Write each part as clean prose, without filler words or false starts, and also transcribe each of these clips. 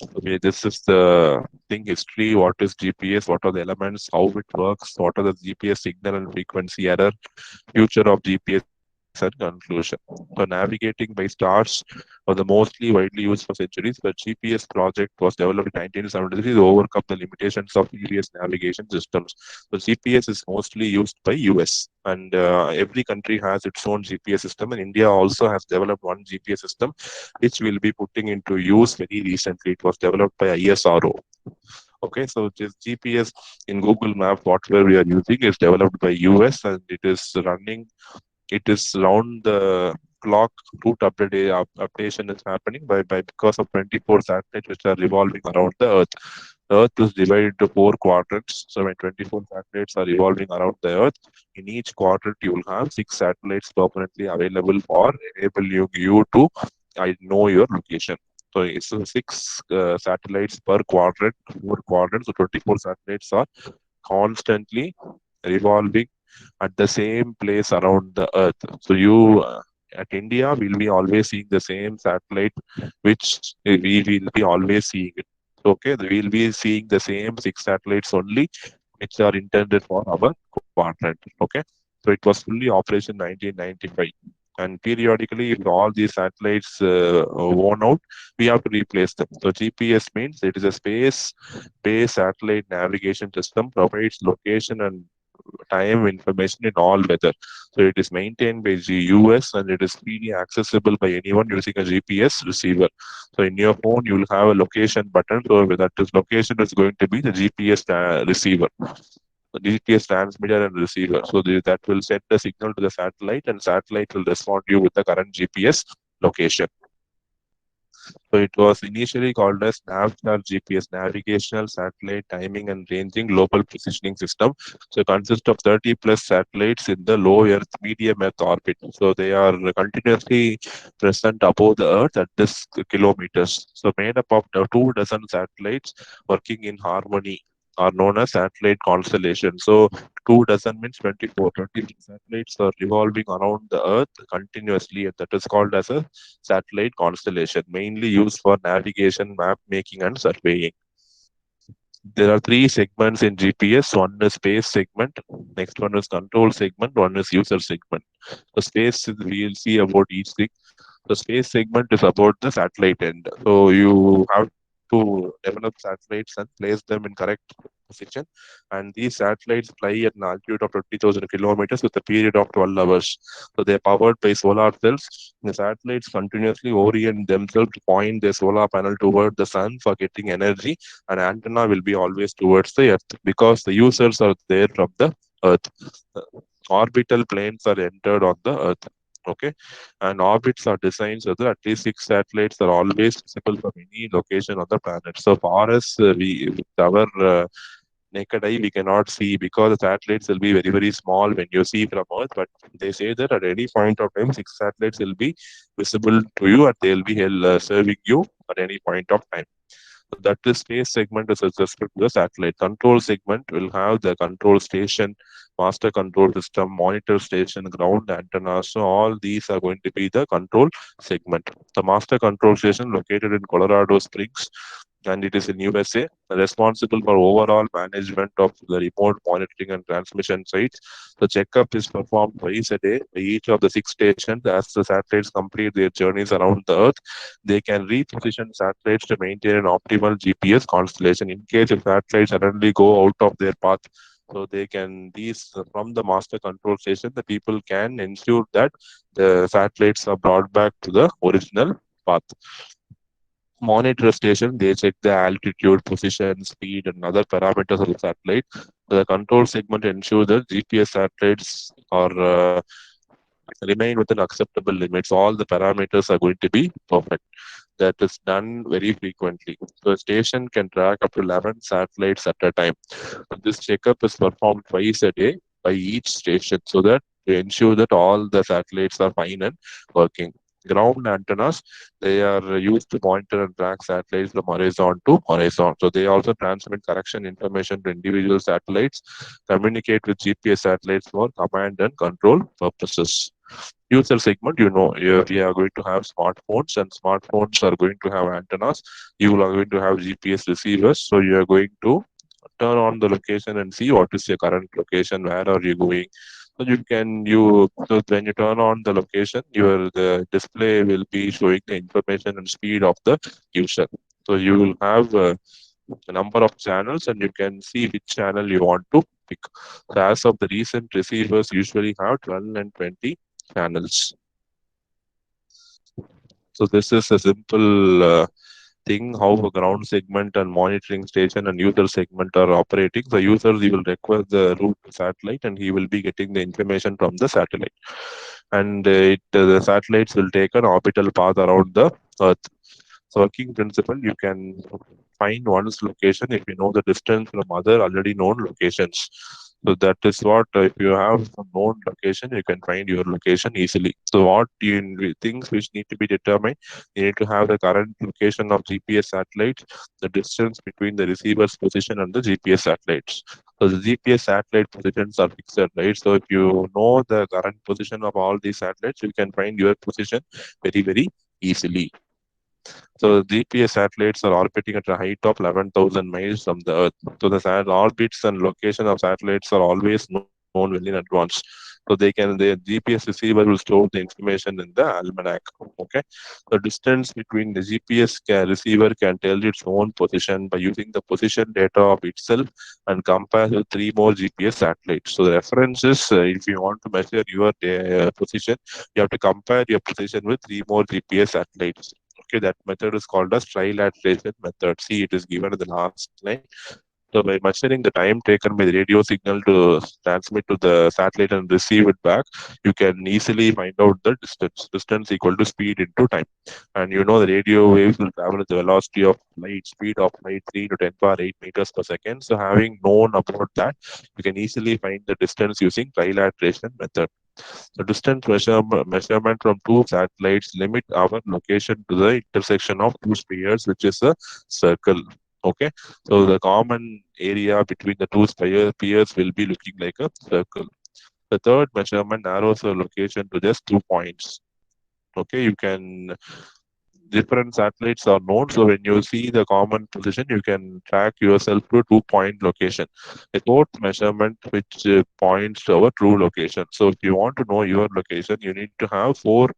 Okay, this is the thing history. What is GPS? What are the elements? How it works? What are the GPS signal and frequency error? Future of GPS and conclusion. So navigating by stars was the mostly widely used for centuries, but GPS project was developed in 1973 to overcome the limitations of previous navigation systems. So GPS is mostly used by US, and every country has its own GPS system, and India also has developed one GPS system, which will be putting into use very recently. It was developed by ISRO. Okay, so this GPS in Google Maps, whatever we are using, is developed by US, and it is running. It is round the clock route updation is happening by because of 24 satellites which are revolving around the Earth. The Earth is divided into four quadrants. So when 24 satellites are revolving around the Earth, in each quadrant you will have six satellites permanently available for enabling you to know your location. So it's six satellites per quadrant, four quadrants. So 24 satellites are constantly revolving at the same place around the Earth. So you at India will be always seeing the same satellite, which we will be always seeing it. Okay, we will be seeing the same six satellites only, which are intended for our quadrant. Okay, so it was fully operational 1995. And periodically, if all these satellites worn out, we have to replace them. So GPS means it is a space-based satellite navigation system, provides location and time information in all weather. So it is maintained by the US and it is freely accessible by anyone using a GPS receiver. So in your phone, you will have a location button. So that is location is going to be the GPS receiver. The GPS transmitter and receiver. So that will send the signal to the satellite, and satellite will respond to you with the current GPS location. So it was initially called as Navstar GPS, Navigational Satellite Timing and Ranging Global Positioning System. So it consists of 30 plus satellites in the low Earth, medium Earth orbit. So they are continuously present above the Earth at this kilometers. So made up of the 2 dozen satellites working in harmony are known as satellite constellation. So 2 dozen means 24. 26 satellites are revolving around the Earth continuously, and that is called as a satellite constellation, mainly used for navigation, map making, and surveying. There are three segments in GPS. One is space segment, next one is control segment, one is user segment. The space we'll see about each thing. The space segment is about the satellite end. So you have to develop satellites and place them in correct position. And these satellites fly at an altitude of 20,000 kilometers with a period of 12 hours. So they're powered by solar cells. The satellites continuously orient themselves to point their solar panel toward the sun for getting energy, and antenna will be always towards the earth because the users are there from the earth. Uh, Orbital planes are entered on the earth. Okay, and orbits are designed so that at least six satellites are always visible from any location on the planet. So for us, we with our naked eye we cannot see because the satellites will be very very small when you see from Earth. But they say that at any point of time, six satellites will be visible to you and they'll be serving you at any point of time. So that is space segment is with respect to the satellite. Control segment will have the control station, master control system, monitor station, ground antenna. So all these are going to be the control segment. The master control station located in Colorado Springs, and it is in USA, responsible for overall management of the remote monitoring and transmission sites. The checkup is performed twice a day by each of the six stations as the satellites complete their journeys around the Earth. They can reposition satellites to maintain an optimal GPS constellation in case if satellites suddenly go out of their path. So they can these from the master control station, the people can ensure that the satellites are brought back to the original path. Monitor station, they check the altitude, position, speed, and other parameters of the satellite. The control segment ensure that GPS satellites are remain within acceptable limits. All the parameters are going to be perfect. That is done very frequently. So a station can track up to 11 satellites at a time. This checkup is performed twice a day by each station so that to ensure that all the satellites are fine and working. Ground antennas, they are used to monitor and track satellites from horizon to horizon. So they also transmit correction information to individual satellites, communicate with GPS satellites for command and control purposes. User segment, we are going to have smartphones, and smartphones are going to have antennas. You are going to have GPS receivers. So you are going to turn on the location and see what is your current location, where are you going. So so when you turn on the location, the display will be showing the information and speed of the user. So you will have a number of channels, and you can see which channel you want to pick. So as of the recent receivers usually have 12 and 20 channels. So this is a simple thing how a ground segment and monitoring station and user segment are operating. The user, he will request the route to satellite, and he will be getting the information from the satellite. And the satellites will take an orbital path around the Earth. So working principle, you can find one's location if you know the distance from other already known locations. So that is what, if you have a known location, you can find your location easily. So things which need to be determined, you need to have the current location of GPS satellites, the distance between the receiver's position and the GPS satellites. So the GPS satellite positions are fixed, right? So if you know the current position of all these satellites, you can find your position very, very easily. So GPS satellites are orbiting at a height of 11,000 miles from the Earth. So the orbits and location of satellites are always known well in advance. The GPS receiver will store the information in the almanac. Okay. The distance between the receiver can tell its own position by using the position data of itself and compare with three more GPS satellites. So the reference is, if you want to measure your position, you have to compare your position with three more GPS satellites. Okay, that method is called as trilateration method. See, it is given in the last line. So by measuring the time taken by the radio signal to transmit to the satellite and receive it back, you can easily find out the distance. Distance equal to speed into time. And the radio waves will travel at the velocity of light, speed of light 3 to 10 power 8 meters per second. So having known about that, you can easily find the distance using trilateration method. The measurement from two satellites limit our location to the intersection of two spheres, which is a circle. Okay, so the common area between the two spheres will be looking like a circle. The third measurement narrows the location to just 2 points. Okay, you can different satellites are known. So when you see the common position, you can track yourself to 2 point location. A fourth measurement which points to our true location. So if you want to know your location, you need to have four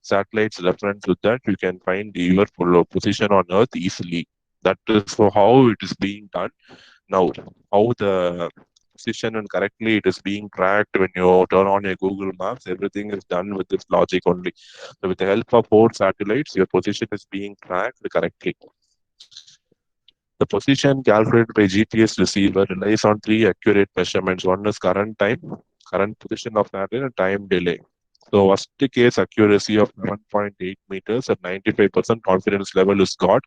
satellites reference with that. You can find your position on Earth easily. That is for how it is being done now. How the position and correctly it is being tracked when you turn on your Google Maps, everything is done with this logic only. So with the help of four satellites, your position is being tracked correctly. The position calculated by GPS receiver relies on three accurate measurements. One is current position of satellite, and time delay. So worst case accuracy of 7.8 meters at 95% confidence level is got,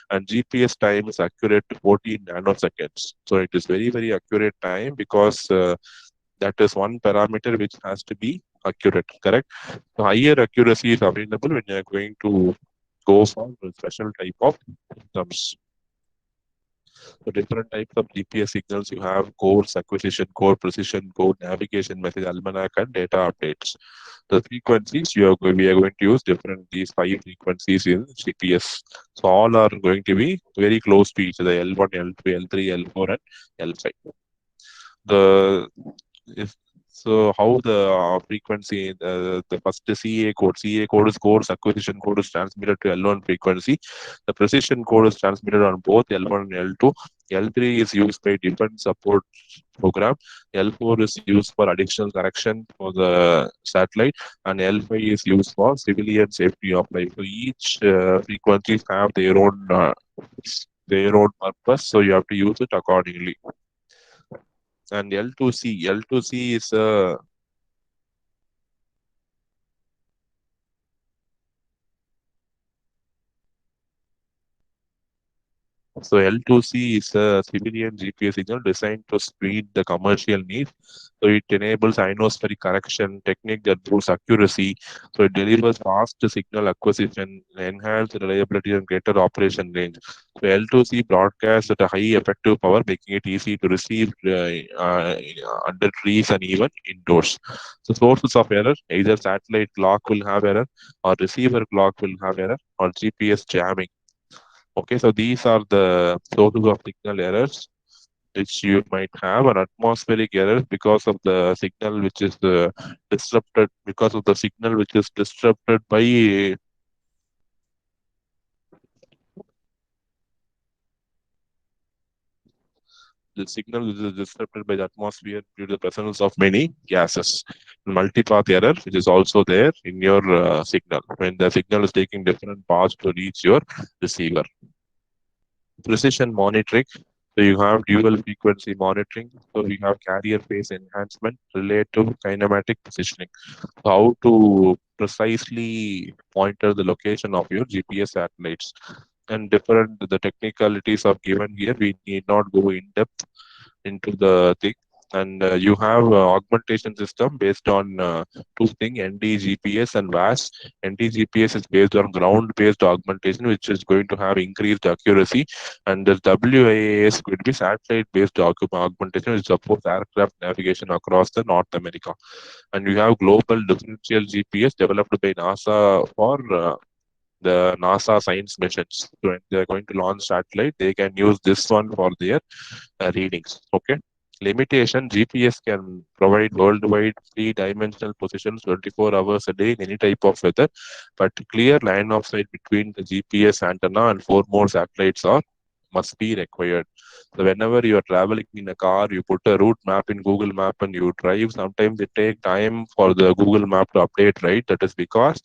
and GPS time is accurate to 14 nanoseconds. So it is very, very accurate time because that is one parameter which has to be accurate, correct? So higher accuracy is available when you are going to go for a special type of systems. So different types of GPS signals you have: course acquisition, core precision, code navigation, message almanac, and data updates. The frequencies we are going to use different these five frequencies in GPS. So all are going to be very close to each other: L1, L2, L3, L4, and L5. The if so how the frequency, the first CA code is course acquisition code is transmitted to L1 frequency. The precision code is transmitted on both L1 and L2. L3 is used by different support program. L4 is used for additional correction for the satellite, and L5 is used for civilian safety of life. So each frequencies have their own purpose, so you have to use it accordingly. And L2C is So L2C is a civilian GPS signal designed to meet the commercial needs. So it enables ionospheric correction technique that boosts accuracy. So it delivers fast signal acquisition, enhanced reliability, and greater operation range. So L2C broadcasts at a high effective power, making it easy to receive under trees and even indoors. So sources of error: either satellite clock will have error, or receiver clock will have error, or GPS jamming. Okay, so these are the sources of signal errors which you might have, an atmospheric error because of the signal which is disrupted, because of the signal which is disrupted by the signal which is disrupted by the atmosphere due to the presence of many gases. Multipath error, which is also there in your signal when the signal is taking different paths to reach your receiver. Precision monitoring. So you have dual frequency monitoring. So you have carrier phase enhancement related to kinematic positioning. So how to precisely monitor the location of your GPS satellites and different the technicalities are given here. We need not go in depth into the thing. And you have augmentation system based on two things, NDGPS and VAS. NDGPS is based on ground-based augmentation, which is going to have increased accuracy. And the WAAS could be satellite-based augmentation, which supports aircraft navigation across the North America. And you have global differential GPS developed by NASA for the NASA science missions. So when they're going to launch satellite, they can use this one for their readings. Okay. Limitation: GPS can provide worldwide three-dimensional positions 24 hours a day in any type of weather, but clear line of sight between the GPS antenna and four more satellites are must be required. So whenever you are traveling in a car, you put a route map in Google Map and you drive. Sometimes it take time for the Google Map to update, right? That is because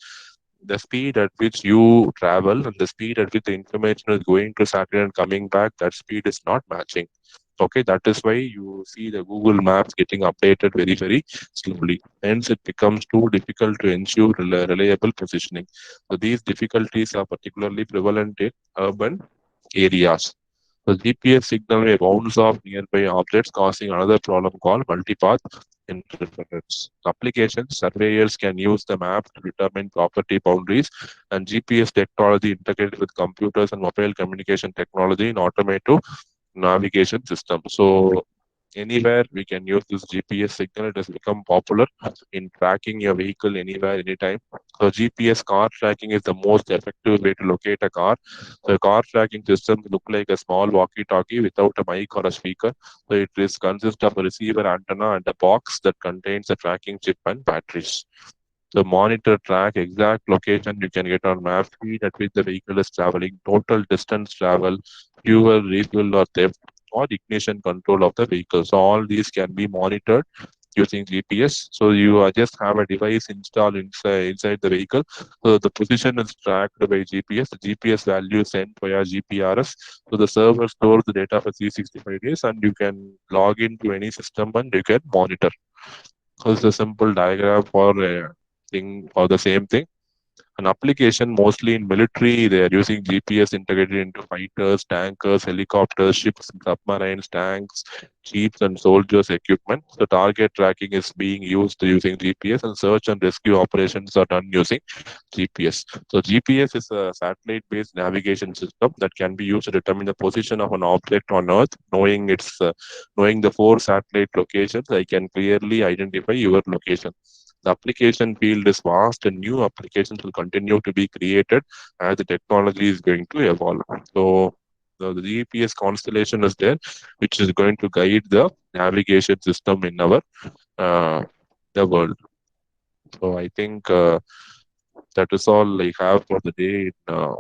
the speed at which you travel and the speed at which the information is going to satellite and coming back, that speed is not matching. Okay, that is why you see the Google Maps getting updated very, very slowly. Hence, it becomes too difficult to ensure reliable positioning. So these difficulties are particularly prevalent in urban areas. The GPS signal may bounce off nearby objects, causing another problem called multipath interference. Applications: surveyors can use the map to determine property boundaries, and GPS technology integrated with computers and mobile communication technology in automated navigation system. So anywhere we can use this GPS signal. It has become popular in tracking your vehicle anywhere, anytime. So GPS car tracking is the most effective way to locate a car. The car tracking system look like a small walkie-talkie without a mic or a speaker. So it is consists of a receiver antenna and a box that contains a tracking chip and batteries. So monitor, track exact location you can get on map, speed at which the vehicle is traveling, total distance travel, fuel, refuel or theft, or ignition control of the vehicle. So all these can be monitored using GPS. So you just have a device installed inside the vehicle. So the position is tracked by GPS. The GPS value is sent via GPRS. So the server stores the data for 365 days and you can log into any system and you can monitor. So it's a simple diagram for a thing for the same thing. An application mostly in military, they are using GPS integrated into fighters, tankers, helicopters, ships, submarines, tanks, jeeps, and soldiers' equipment. The target tracking is being used using GPS, and search and rescue operations are done using GPS. So GPS is a satellite-based navigation system that can be used to determine the position of an object on Earth. Knowing the four satellite locations, I can clearly identify your location. The application field is vast and new applications will continue to be created as the technology is going to evolve. So the GPS constellation is there, which is going to guide the navigation system in our uh, the world. So I think that is all I have for the day in